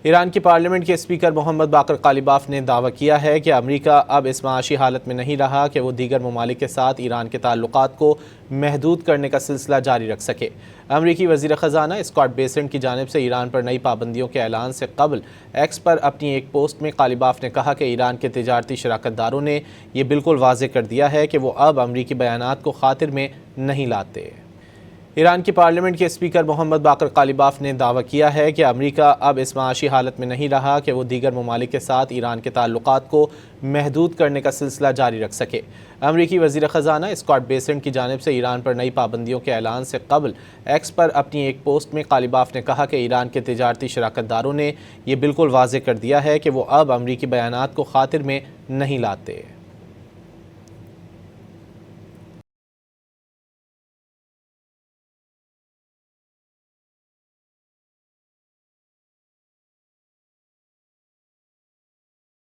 ایران کی پارلیمنٹ کے اسپیکر محمد باقر قالیباف نے دعویٰ کیا ہے کہ امریکہ اب اس معاشی حالت میں نہیں رہا کہ وہ دیگر ممالک کے ساتھ ایران کے تعلقات کو محدود کرنے کا سلسلہ جاری رکھ سکے۔ امریکی وزیر خزانہ اسکاٹ بیسنٹ کی جانب سے ایران پر نئی پابندیوں کے اعلان سے قبل ایکس پر اپنی ایک پوسٹ میں قالیباف نے کہا کہ ایران کے تجارتی شراکت داروں نے یہ بالکل واضح کر دیا ہے کہ وہ اب امریکی بیانات کو خاطر میں نہیں لاتے۔ ایران کی پارلیمنٹ کے اسپیکر محمد باقر قالیباف نے دعویٰ کیا ہے کہ امریکہ اب اس معاشی حالت میں نہیں رہا کہ وہ دیگر ممالک کے ساتھ ایران کے تعلقات کو محدود کرنے کا سلسلہ جاری رکھ سکے۔ امریکی وزیر خزانہ اسکاٹ بیسنٹ کی جانب سے ایران پر نئی پابندیوں کے اعلان سے قبل ایکس پر اپنی ایک پوسٹ میں قالیباف نے کہا کہ ایران کے تجارتی شراکت داروں نے یہ بالکل واضح کر دیا ہے کہ وہ اب امریکی بیانات کو خاطر میں نہیں لاتے۔